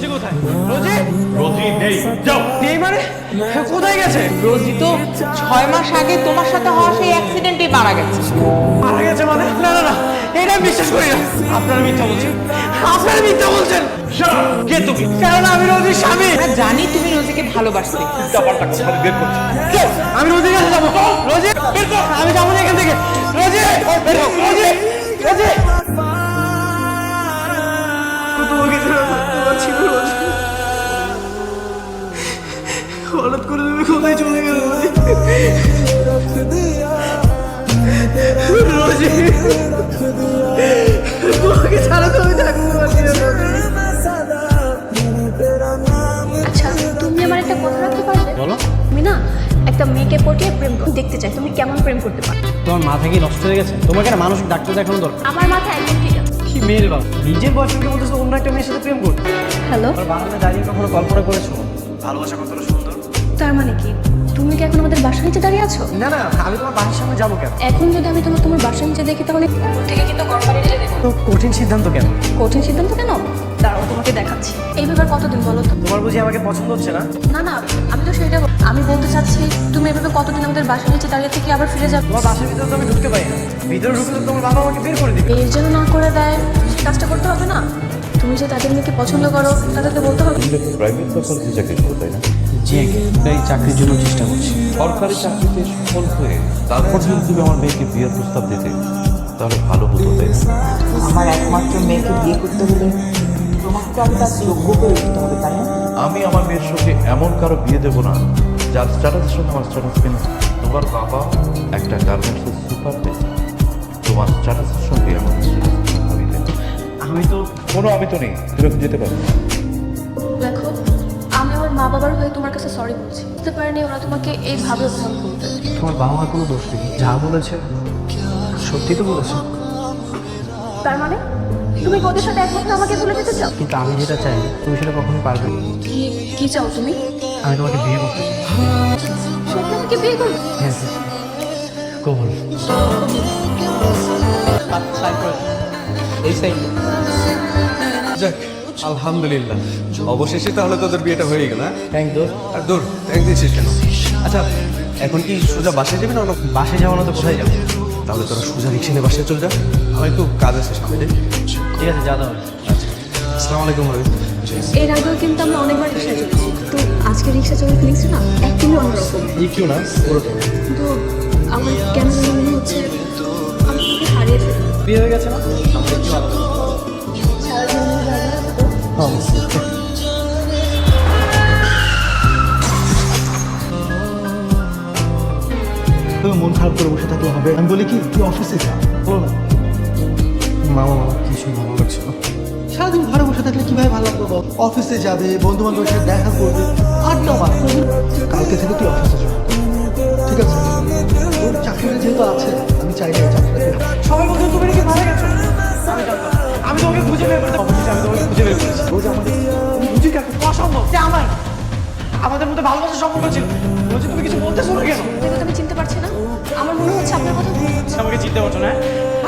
রোজি কোথায়? রোজি রোজি নেই, যাও। নেই মানে কোথায় গেছে? রোজি তো 6 মাস আগে তোমার সাথে হওয়া সেই অ্যাক্সিডেন্টেই মারা গেছে। মারা গেছে মানে? না না না, এটা আমি বিশ্বাস করি না। আপনারা মিথ্যা বলছেন, আপনারা মিথ্যা বলছেন। কে তুমি? কারণ আমি রোজির স্বামী। আমরা জানি তুমি রোজিকে ভালোবাসতে। ব্যাপারটা কোথায় বের করছি? আমি রোজির কাছে যাবো। রোজি আমি যাবো না এখান থেকে। রোজি রোজি রোজি তোমাকে ছাড়া থাকতে পারছি না রোজি। হঠাৎ করে তুমি কোথায় চলে গেলে রোজি? রোজি তোমাকে ছাড়া তো আমি থাকতে পারছি না রোজি। আচ্ছা তুমি আমার একটা কথা রাখতে পারবে? বলো। আমি না একটা মেয়েকে পটিয়ে প্রেম দেখতে চাই, তুমি কেমন প্রেম করতে পারো? তোমার মাথা কি নষ্ট হয়ে গেছে? তোমাকে না মানসিক ডাক্তার দেখানো দরকার। আমার মাথা একদম ঠিক আছে। কি মেয়ের বাবা, নিজের বয়ফ্রেন্ডকে বলতেছো অন্য একটা মেয়ের সাথে প্রেম করতে? হ্যালো, আর বাগানে দাঁড়িয়ে কখনো কল্পনা করেছো ভালোবাসা কতটা সুন্দর? তার মানে কি তুমি কি এখন আমাদের বাসার নিচে দাঁড়িয়ে আছো? না না, আমি তোমার বাসার সামনে যাবো কেন? এখন যদি আমি তোমার বাসার নিচে দেখি তাহলে উপর থেকে কিন্তু গড়বাড়ি ঢেলে দেবো। তো কঠিন সিদ্ধান্ত কেন? কঠিন সিদ্ধান্ত কেন? দাঁড়াও তোমাকে দেখাচ্ছি। এইভাবে আর কতদিন বলো তো? তোমার বুঝি আমাকে পছন্দ হচ্ছে না? না না, আমি তো সেটা আমি বলতে চাচ্ছি তুমি এভাবে কতদিন আমাদের বাসার নিচে দাঁড়িয়ে থেকে আবার ফিরে যাবে? তোমার বাসার ভিতরে তো আমি ঢুকতে পারি না। ভিতরে ঢুকলে তো তোমার বাবা আমাকে বের করে দিবে। এর জন্য না করে দেয় সে কাজটা করতে হবে না? তুমি যে তাদের মেয়েকে পছন্দ করো তাদেরকে বলতে হবে। প্রাইভেট সরকারি চাকরি করো, তাই না? জি, এই চাকরির জন্য চেষ্টা করছি। সরকারি চাকরিতে সফল হয়ে তারপর যদি তুমি আমার মেয়েকে বিয়ের প্রস্তাব দিতে, তাহলে ভালো হতো, তাই না? আমার একমাত্র মেয়েকে বিয়ে করতে হলে তোমাকে তো আমি তার যোগ্য করে দিতে হবে, তাই না? আমি আমার মেয়ের সঙ্গে এমন কারো বিয়ে দেবো না যার স্ট্যাটাসের সঙ্গে আমার স্ট্যাটাস কিনা। তোমার বাবা একটা গার্মেন্টসের সুপারভাইজার, তোমার স্ট্যাটাসের সঙ্গে আমার স্ট্যাটাস ভাবি না। আমি তো কোনো আমি তো নেই, তুমি এখন যেতে পারো। দেখো আমি আমার মা বাবার হয়ে তোমার কাছে সরি বলছি, বুঝতে পারিনি ওরা তোমাকে এইভাবে অপমান করবে। তোমার বাবা মার কোনো দোষ নেই, যা বলেছে সত্যি তো বলেছে। তার মানে তুমি কি ওদের সাথে একমাত্র আমাকে ভুলে যেতে চাও? কিন্তু আমি যেটা চাই তুমি সেটা কখনো পারবে না। কি কি চাও তুমি? আমি তোমাকে বিয়ে করতে চাই। সত্যি আমাকে বিয়ে করবে? হ্যাঁ কবল। এই সাইড যাক আলহামদুলিল্লাহ, অবশেষে তাহলে তোদের বিয়েটা হয়ে গেল। হ্যাঁ থ্যাংক ইউ। আর দূর থ্যাংক দিচ্ছিস কেন? আচ্ছা এখন কি সোজা বাসায় যাবি না অন্য? বাসে যাবো না তো কোথায় যাবো? তাহলে তোরা সোজা রিক্সা নিয়ে বাসায় চলে যা, আমার একটু কাজ আছে সামনে। ঠিক আছে, যা দাও। আসসালামু আলাইকুম রবি। এর আগেও কিন্তু আমরা অনেকবার রিক্সা চলেছি, তো আজকে রিক্সা চলে ফিলিংস না একদমই অন্যরকম। একটু না পুরো তো। কিন্তু আমার কেন যেন মনে হচ্ছে আমি তোকে হারিয়ে ফেলবো। বিয়ে হয়ে গেছে না? আমার একটু ভালো। সারা জীবনের জায়গা আছে তো? তুমি মন খারাপ করে বসে থাকলে হবে? আমি বলি কি তুই অফিসে যা, বলো না। মামা মামা কিছুই ভালো লাগছে না। সারাদিন ঘরে বসে থাকলে কিভাবে ভালো লাগবে বল? অফিসে যাবে, বন্ধু বান্ধবের সাথে দেখা করবে, আড্ডা মারবে। কালকে থেকে তুই অফিসে যাবে, ঠিক আছে? তোর চাকরিটা যেহেতু আছে, আমি চাই না এই চাকরিটা তুই হারাস। সবাই বলছে তুমি নাকি মারা গেছো। আমি জানতাম। আমি তোমাকে খুঁজে বের করতে অবশেষে আমি তোমাকে খুঁজে বের করেছি। রোজ আমাদের বুঝি কাকে অসম্ভব যে আমাদের মধ্যে ভালোবাসার সম্পর্ক ছিল। বলছি তুমি কিছু বলতেছো না কেন? দেখো তো আমি চিনতে পারছি না, আমার মনে হচ্ছে আপনার কথা ভুল হচ্ছে। আমাকে চিনতে পারছো না?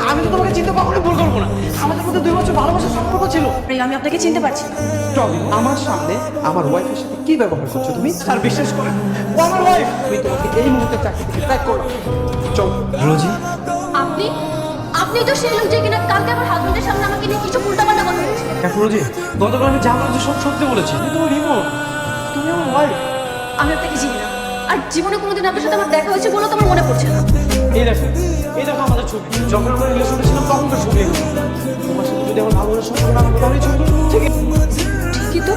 আমি তো তোমাকে চিনতে কখনোই ভুল করবো না। আমাদের মধ্যে 2 বছর ভালোবাসার সম্পর্ক ছিল। আমি আপনাকে চিনতে পারছি না। টমি, আমার সামনে আমার ওয়াইফের সাথে কি ব্যবহার করছো তুমি? আর বিশ্বাস করে ও আমার ওয়াইফ। আমি তোমাকে এই মুহূর্তে চাকরি থেকে ত্যাগ করলাম। চল। রোজি আপনি আপনি তো সেই লোক যে কিনা কালকে আমার হাজবেন্ডের সামনে আমাকে নিয়ে কিছু উল্টাপাল্টা কথা বলছে। দেখো রোজি, গতকাল আমি যা বলেছি সব সত্যি বলেছি। তুমি তোমার রিমোট, তুমি আমার ওয়াইফ। আমি আপনাকে চিনি না, আর জীবনে কোনোদিন আপনার সাথে আমার দেখা হয়েছে বলে তো আমার মনে পড়ছে না। এই দেখো আমাদের ছবি। যখন আমরা রিলেশনে ছিলাম তখনকার ছবি এগুলো। তোমার সাথে যদি আমার ভালোবাসার সম্পর্ক না হতো তাহলে এই ছবি ঠিক আছে। ঠিকই তো,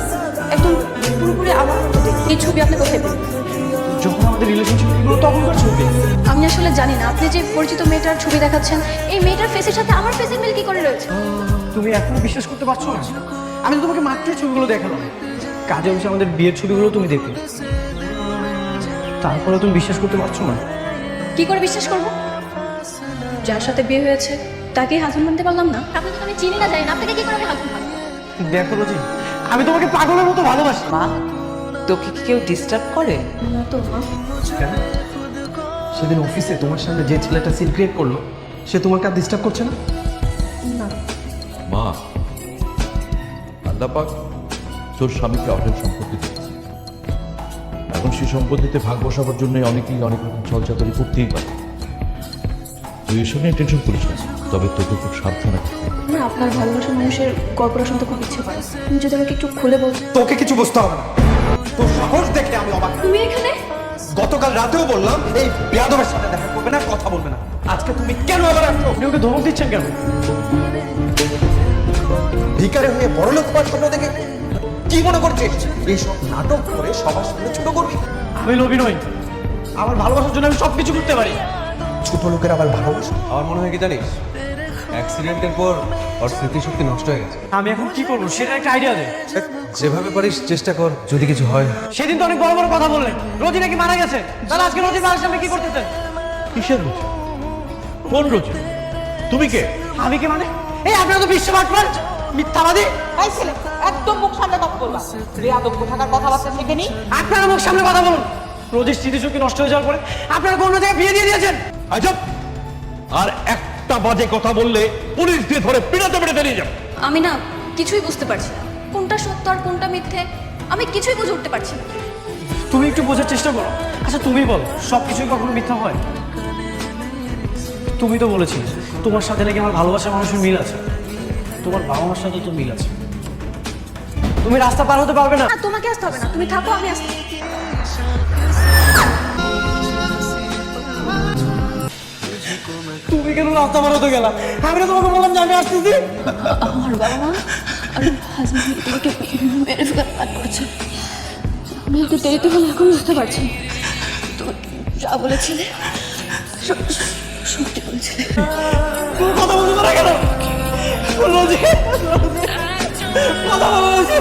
একদম পুরোপুরি আমার মতো দেখতে। এই ছবি আপনি কোথায় পেলেন? যখন আমাদের রিলেশন ছিল এগুলো তখনকার ছবি। আমি আসলে জানি না আপনি যে পরিচিত মেয়েটার ছবি দেখাচ্ছেন, এই মেয়েটার ফেসের সাথে আমার ফেসের মিল কি করে রয়েছে? তুমি এখনো বিশ্বাস করতে পারছো না? আমি তো তোমাকে মাত্র ছবিগুলো দেখালাম। কাজে অবশ্যই আমাদের বিয়ের ছবিগুলো তুমি দেখবে, তারপরে তুমি বিশ্বাস করতে পারছো না? কি করে বিশ্বাস করব? যার সাথে বিয়ে হয়েছে তাকেই হাজবেন্ড মানতে পারলাম না? আপনাকে তো আমি চিনি না, জানি না, আপনাকে কি করে আমি হাজবেন্ড মানবো? দেখো রোজি, আমি তোমাকে পাগলের মতো ভালোবাসি। মা, তোকে কি কেউ ডিস্টার্ব করে? না তো মা। কেন? সেদিন অফিসে তোমার সামনে যে ছেলেটা সিন ক্রিয়েট করলো, সে তোমাকে আর ডিস্টার্ব করছে না? না মা, আল্লাহ পাক তোর স্বামীকে অঢেল সম্পত্তি দিয়েছে। এখন সেই সম্পত্তিতে ভাগ বসাবার জন্য অনেকেই অনেক রকম ছলচাতুরি করতেই পারে। তুই এসব নিয়ে টেনশন করিস না, তবে তোকে খুব সাবধানে থাকতে হবে। না, আপনার ভালোবাসার মানুষের গল্পটা শুনতে খুব ইচ্ছে করে। তুমি যদি আমাকে একটু খুলে বল। তোকে কিছু বুঝতে হবে না, তোর সাহস দেখে আমি অবাক। তুমি এখানে? গতকাল রাতেও বললাম এই বেয়াদবের সাথে দেখা করবে না, কথা বলবে না। আজকে তুমি কেন আবার আসছো? আপনি ওকে ধমক দিচ্ছেন কেন? ভিকারে হয়ে বড়লোক হওয়ার স্বপ্ন দেখে কি মনে করছিস? এইসব নাটক করে সবার সামনে ছোট করবি? আমি লোভী নই, আমার ভালোবাসার জন্য আমি সবকিছু করতে পারি। ছোট লোকের আবার ভালোবাসা? আমার মনে হয় কি জানিস, অ্যাক্সিডেন্টের পর ওর স্মৃতিশক্তি নষ্ট হয়ে গেছে। আমি এখন কি করবো সেটা একটা আইডিয়া দে। যেভাবে পারিস চেষ্টা কর, যদি কিছু হয়। সেদিন তো অনেক বড় বড় কথা বললেন, রোজি নাকি মারা গেছে। তাহলে আজকে রোজি মারার সামনে কি করতেছেন? কিসের রোজি? কোন রোজি? তুমি কে? আমি কি মানে? এই আপনারা তো বিশ্ববাদ করেন, মিথ্যাবাদী। এই ছেলে একদম মুখ সামনে কথা বলবা, বেয়াদব কোথাকার কথাবার্তা শিখে নি। আপনারা মুখ সামনে কথা বলুন। রোজির স্মৃতিশক্তি নষ্ট হয়ে যাওয়ার পরে আপনারা অন্য জায়গায় বিয়ে দিয়ে দিয়েছেন। আজব! আর একটা বাজে কথা বললে পুলিশ দিয়ে ধরে পিড়াতে পিড়াতে নিয়ে যাবে। আমি না কিছুই বুঝতে পারছি না, কোনটা সত্য আর কোনটা মিথ্যে আমি কিছুই বুঝে উঠতে পারছি না। তুমি একটু বোঝার চেষ্টা করো। আচ্ছা তুমি বলো, সবকিছুই কখনো মিথ্যা হয়? তুমি তো বলেছিলে তোমার সাথে নাকি আমার ভালোবাসার মানুষের মিল আছে। তোমার বাবা মার সাথে তো মিল আছে। তুমি রাস্তা পার হতে পারবে না। না, তোমাকে আসতে হবে না, তুমি থাকো, আমি আসছি। তুমি কেন রাস্তা পার হতে গেলা? আমি তো তোমাকে বললাম যে আমি আসতেছি। আমার বাবা মা আর হাজবেন্ড তোমাকে মেরে ফেলার প্ল্যান করেছে। আমি একটু দেরিতে হলে এখন বুঝতে পারছি তুমি যা বলেছিলে সত্যি বলেছিলে। তুমি কথা বলতে পারো কেন? রোজি, রোজি, কথা বলো রোজি।